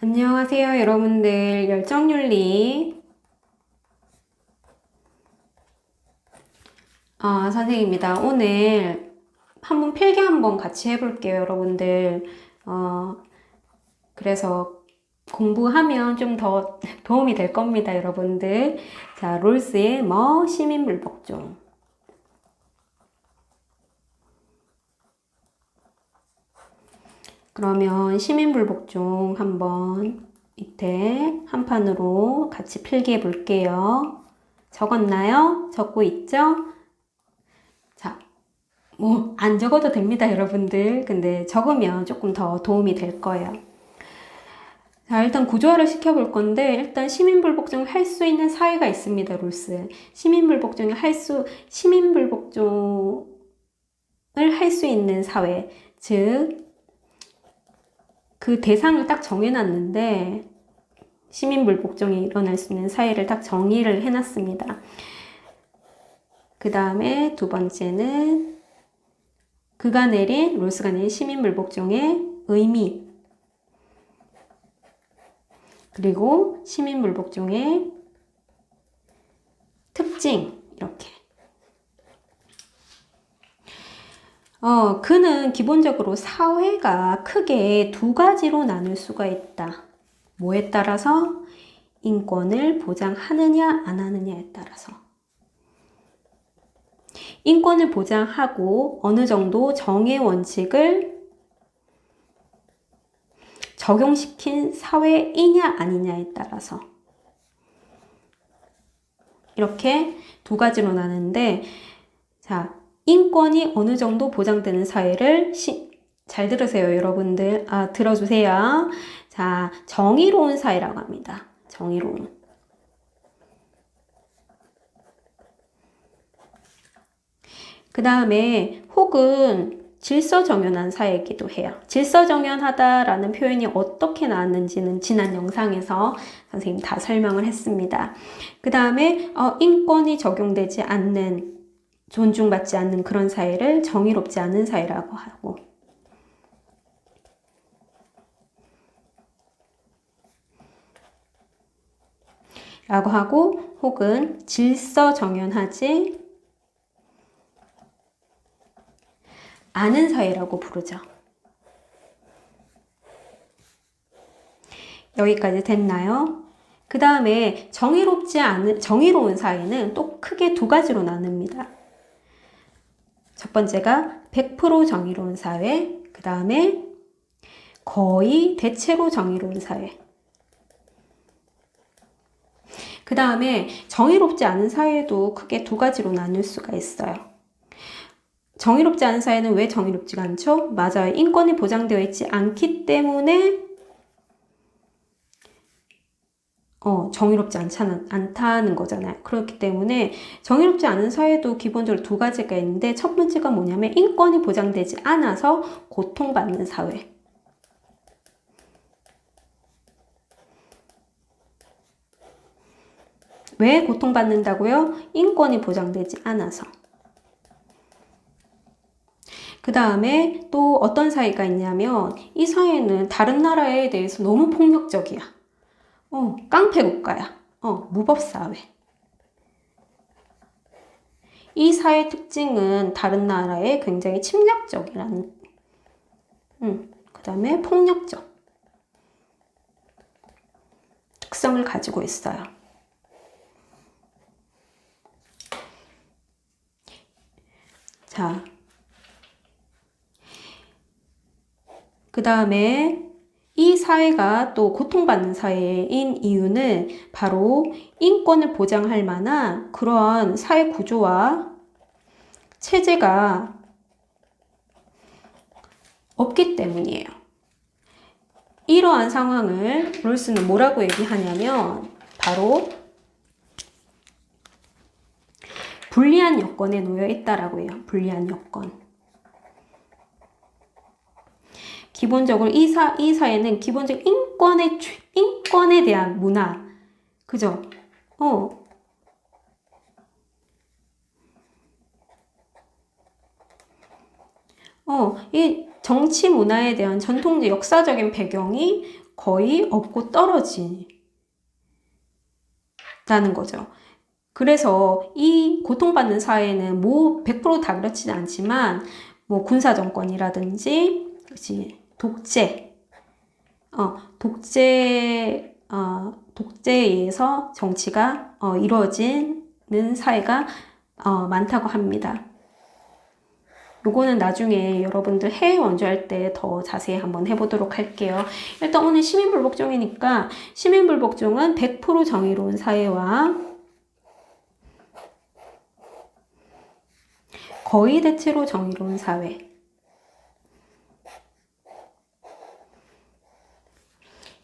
안녕하세요, 여러분들. 열정윤리 선생님입니다. 오늘 한번 필기 한번 같이 해볼게요, 여러분들. 어, 그래서 공부하면 좀 더 도움이 될 겁니다, 여러분들. 자, 롤스의 시민불복종. 그러면 시민불복종 한번 밑에 한 판으로 같이 필기해 볼게요. 적었나요? 적고 있죠? 자, 안 적어도 됩니다, 여러분들. 근데 적으면 조금 더 도움이 될 거예요. 자, 일단 구조화를 시켜볼 건데, 일단 시민불복종을 할 수 있는 사회가 있습니다, 롤스. 시민불복종을 할 수 있는 사회. 즉, 그 대상을 딱 정해놨는데, 시민불복종이 일어날 수 있는 사회를 딱 정의를 해놨습니다. 그 다음에 두 번째는 롤스가 내린 시민불복종의 의미, 그리고 시민불복종의 특징, 이렇게. 그는 기본적으로 사회가 크게 두 가지로 나눌 수가 있다. 뭐에 따라서? 인권을 보장하느냐 안 하느냐에 따라서. 인권을 보장하고 어느 정도 정의 원칙을 적용시킨 사회이냐 아니냐에 따라서. 이렇게 두 가지로 나누는데, 자, 인권이 어느 정도 보장되는 사회를 잘 들으세요, 여러분들. 들어주세요. 자, 정의로운 사회라고 합니다. 정의로운. 그 다음에 혹은 질서정연한 사회이기도 해요. 질서정연하다라는 표현이 어떻게 나왔는지는 지난 영상에서 선생님 다 설명을 했습니다. 그 다음에 인권이 적용되지 않는, 존중받지 않는 그런 사회를 정의롭지 않은 사회라고 하고, 혹은 질서정연하지 않은 사회라고 부르죠. 여기까지 됐나요? 그 다음에 정의로운 사회는 또 크게 두 가지로 나눕니다. 첫 번째가 100% 정의로운 사회, 그 다음에 거의 대체로 정의로운 사회. 그 다음에 정의롭지 않은 사회도 크게 두 가지로 나눌 수가 있어요. 정의롭지 않은 사회는 왜 정의롭지가 않죠? 맞아요. 인권이 보장되어 있지 않기 때문에 정의롭지 않다는 거잖아요. 그렇기 때문에 정의롭지 않은 사회도 기본적으로 두 가지가 있는데, 첫 번째가 뭐냐면 인권이 보장되지 않아서 고통받는 사회. 왜 고통받는다고요? 인권이 보장되지 않아서. 그 다음에 또 어떤 사회가 있냐면, 이 사회는 다른 나라에 대해서 너무 폭력적이야. 깡패 국가야. 무법사회. 이 사회 특징은 다른 나라에 굉장히 침략적이라는, 그 다음에 폭력적 특성을 가지고 있어요. 자, 그 다음에 이 사회가 또 고통받는 사회인 이유는 바로 인권을 보장할 만한 그러한 사회 구조와 체제가 없기 때문이에요. 이러한 상황을 롤스는 뭐라고 얘기하냐면 바로 불리한 여건에 놓여 있다라고 해요. 불리한 여건. 기본적으로 이 사회는 기본적 인권에 대한 문화, 그죠? 이 정치 문화에 대한 전통적 역사적인 배경이 거의 없고 떨어진다는 거죠. 그래서 이 고통받는 사회는 뭐 100%다 그렇지는 않지만 뭐 군사정권이라든지 독재에 의해서 정치가 이루어지는 사회가 많다고 합니다. 요거는 나중에 여러분들 해외 원주할 때 더 자세히 한번 해보도록 할게요. 일단 오늘 시민불복종이니까 시민불복종은 100% 정의로운 사회와 거의 대체로 정의로운 사회,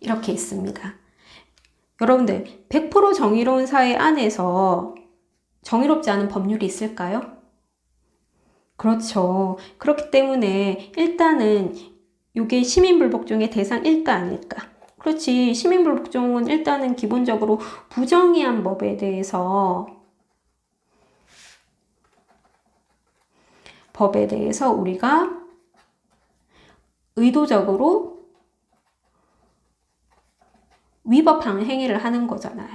이렇게 있습니다. 여러분들 100% 정의로운 사회 안에서 정의롭지 않은 법률이 있을까요? 그렇죠. 그렇기 때문에 일단은 이게 시민불복종의 대상 1가 아닐까. 그렇지. 시민불복종은 일단은 기본적으로 부정의한 법에 대해서 우리가 의도적으로 위법한 행위를 하는 거잖아요.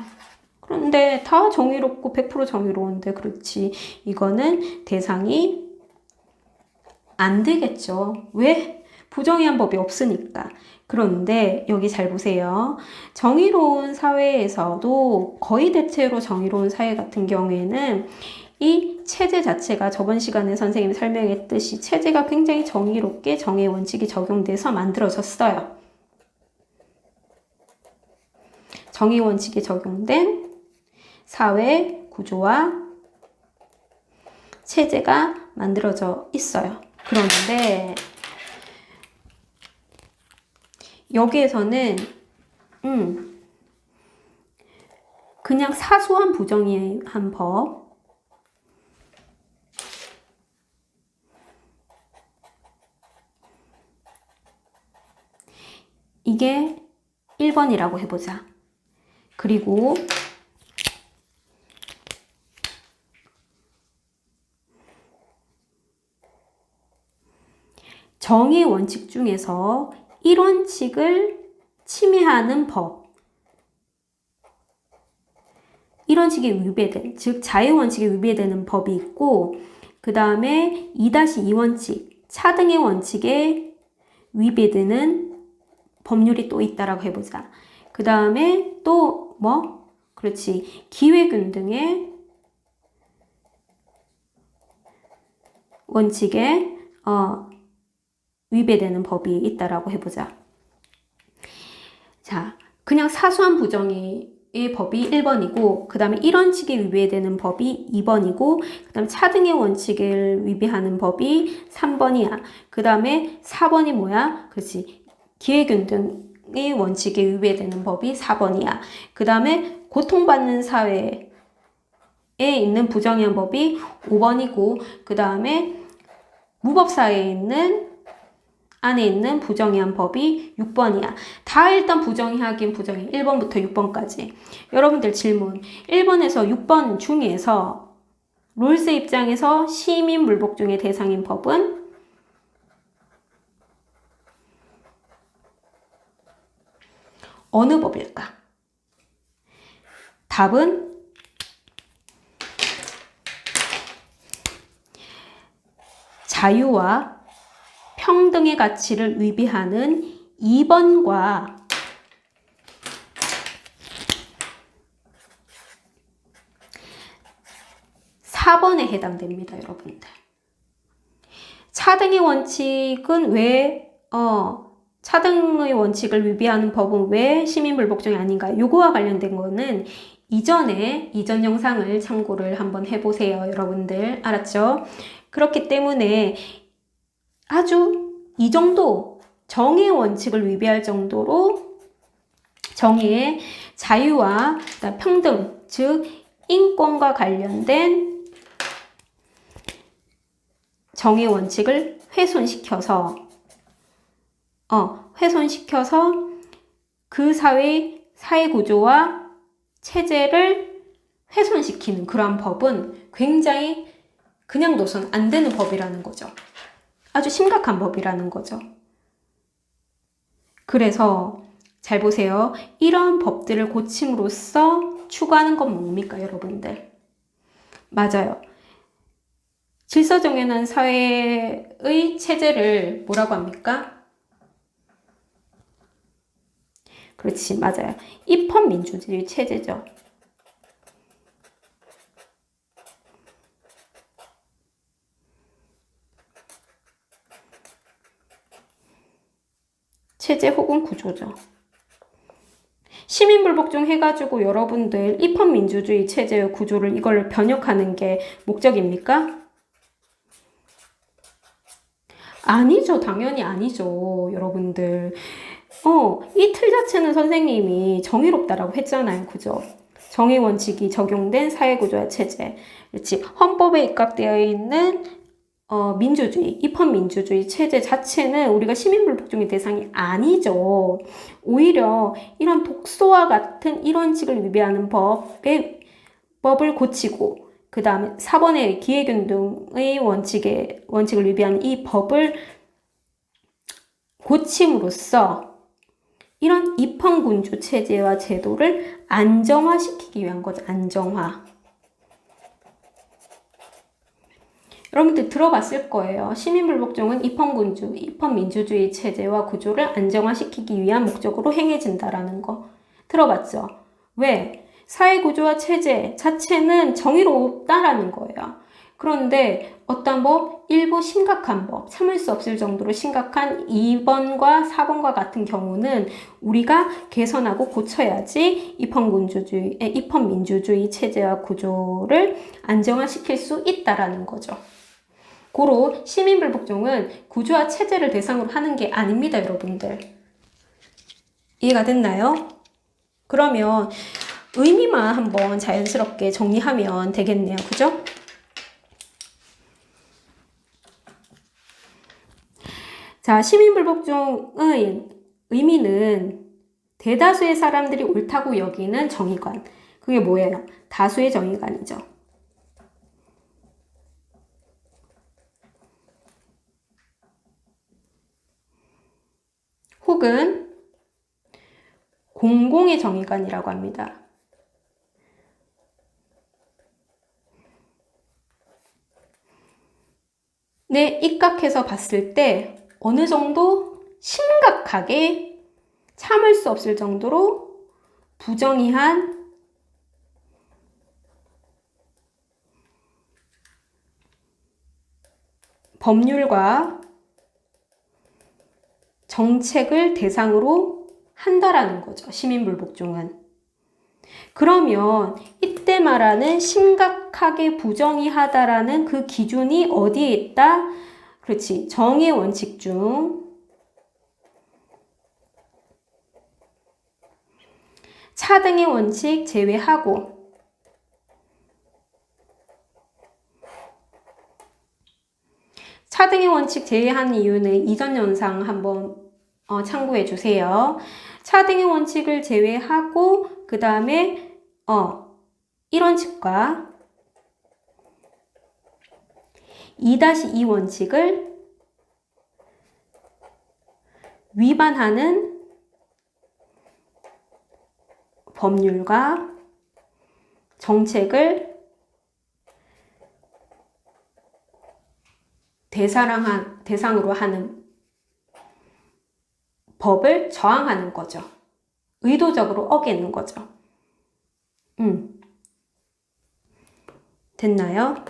그런데 다 정의롭고 100% 정의로운데 그렇지. 이거는 대상이 안 되겠죠. 왜? 부정의한 법이 없으니까. 그런데 여기 잘 보세요. 정의로운 사회에서도 거의 대체로 정의로운 사회 같은 경우에는 이 체제 자체가 저번 시간에 선생님이 설명했듯이 체제가 굉장히 정의롭게 정의 원칙이 적용돼서 만들어졌어요. 정의 원칙이 적용된 사회 구조와 체제가 만들어져 있어요. 그런데 여기에서는 그냥 사소한 부정의한 법, 이게 1번이라고 해보자. 그리고 정의 원칙 중에서 1원칙을 침해하는 법, 1원칙에 위배된, 즉 자유원칙에 위배되는 법이 있고, 그 다음에 2-2원칙, 차등의 원칙에 위배되는 법률이 또 있다라고 해보자. 그 다음에 또 뭐? 그렇지. 기회균등의 원칙에 위배되는 법이 있다라고 해보자. 자, 그냥 사소한 부정의의 법이 1번이고, 그 다음에 1원칙에 위배되는 법이 2번이고, 그 다음에 차등의 원칙을 위배하는 법이 3번이야. 그 다음에 4번이 뭐야? 그렇지. 기회균등의 원칙에 위배되는 법이 4번이야. 그 다음에 고통받는 사회에 있는 부정의한 법이 5번이고, 그 다음에 무법사회에 안에 있는 부정의한 법이 6번이야. 다 일단 부정의하긴 부정의. 1번부터 6번까지. 여러분들 질문. 1번에서 6번 중에서 롤스 입장에서 시민불복종의 대상인 법은 어느 법일까? 답은 자유와 평등의 가치를 위배하는 2번과 4번에 해당됩니다, 여러분들. 차등의 원칙은 차등의 원칙을 위배하는 법은 왜 시민불복종이 아닌가? 요거와 관련된 거는 이전 영상을 참고를 한번 해보세요, 여러분들. 알았죠? 그렇기 때문에 아주 이 정도 정의의 원칙을 위배할 정도로 정의의 자유와 평등, 즉 인권과 관련된 정의의 원칙을 훼손시켜서 그 사회 구조와 체제를 훼손시키는 그러한 법은 굉장히 그냥 둬선 안 되는 법이라는 거죠. 아주 심각한 법이라는 거죠. 그래서 잘 보세요. 이런 법들을 고침으로써 추구하는 건 뭡니까, 여러분들? 맞아요. 질서정연한 사회의 체제를 뭐라고 합니까? 그렇지, 맞아요. 입헌민주주의 체제죠. 체제 혹은 구조죠. 시민불복종 해가지고 여러분들 입헌민주주의 체제의 구조를 이걸 변혁하는 게 목적입니까? 아니죠. 당연히 아니죠. 여러분들. 이 틀 자체는 선생님이 정의롭다라고 했잖아요. 그죠? 정의 원칙이 적용된 사회구조와 체제. 그렇지. 헌법에 입각되어 있는 민주주의, 입헌민주주의 체제 자체는 우리가 시민불복종의 대상이 아니죠. 오히려 이런 독소와 같은 이런 원칙을 위배하는 법을 고치고, 그 다음에 4번의 기회균등의 원칙을 위배하는 이 법을 고침으로써 이런 입헌군주 체제와 제도를 안정화시키기 위한 거죠. 안정화. 여러분들 들어봤을 거예요. 시민불복종은 입헌민주주의 체제와 구조를 안정화시키기 위한 목적으로 행해진다라는 거. 들어봤죠? 왜? 사회구조와 체제 자체는 정의롭다라는 거예요. 그런데 어떤 법, 일부 심각한 법, 참을 수 없을 정도로 심각한 2번과 4번과 같은 경우는 우리가 개선하고 고쳐야지 입헌민주주의 체제와 구조를 안정화시킬 수 있다라는 거죠. 고로 시민불복종은 구조와 체제를 대상으로 하는 게 아닙니다, 여러분들. 이해가 됐나요? 그러면 의미만 한번 자연스럽게 정리하면 되겠네요. 그죠? 자, 시민불복종의 의미는 대다수의 사람들이 옳다고 여기는 정의관. 그게 뭐예요? 다수의 정의관이죠. 혹은 공공의 정의관이라고 합니다. 네, 입각해서 봤을 때 어느 정도 심각하게 참을 수 없을 정도로 부정의한 법률과 정책을 대상으로 한다라는 거죠. 시민불복종은. 그러면 이때 말하는 심각하게 부정의하다라는 그 기준이 어디에 있다? 그렇지. 정의 원칙 중 차등의 원칙 제외하고 차등의 원칙 제외한 이유는 이전 영상 한번 참고해 주세요. 차등의 원칙을 제외하고 그 다음에 이 원칙과 2-2 원칙을 위반하는 법률과 정책을 대상으로 하는 법을 저항하는 거죠. 의도적으로 어기는 거죠. 됐나요?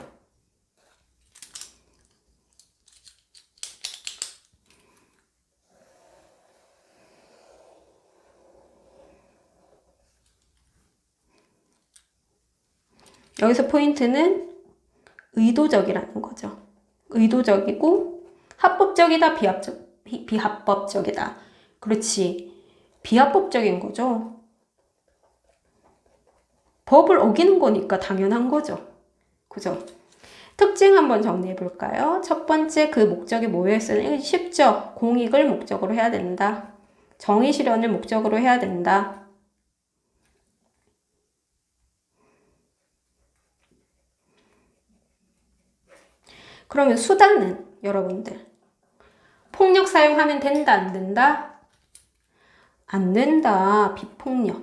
여기서 포인트는 의도적이라는 거죠. 의도적이고 합법적이다, 비합법적이다. 그렇지. 비합법적인 거죠. 법을 어기는 거니까 당연한 거죠. 그죠? 특징 한번 정리해 볼까요? 첫 번째, 그 목적이 뭐였어요? 쉽죠? 공익을 목적으로 해야 된다. 정의 실현을 목적으로 해야 된다. 그러면 수단은 여러분들 폭력 사용하면 된다, 안 된다? 된다. 비폭력.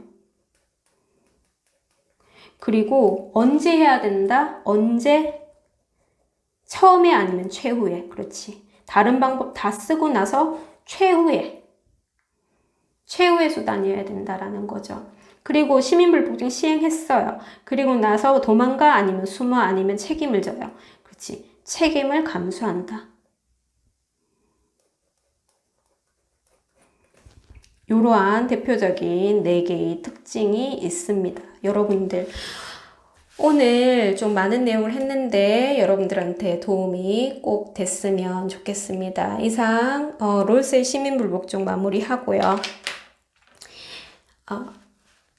그리고 언제 해야 된다? 언제? 처음에 아니면 최후에. 그렇지. 다른 방법 다 쓰고 나서 최후에 수단이어야 된다라는 거죠. 그리고 시민불복종 시행했어요. 그리고 나서 도망가 아니면 숨어 아니면 책임을 져요. 그렇지. 책임을 감수한다. 이러한 대표적인 4개의 특징이 있습니다. 여러분들 오늘 좀 많은 내용을 했는데 여러분들한테 도움이 꼭 됐으면 좋겠습니다. 이상 롤스의 시민불복종 마무리하고요.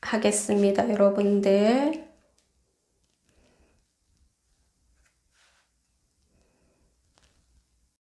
하겠습니다. 여러분들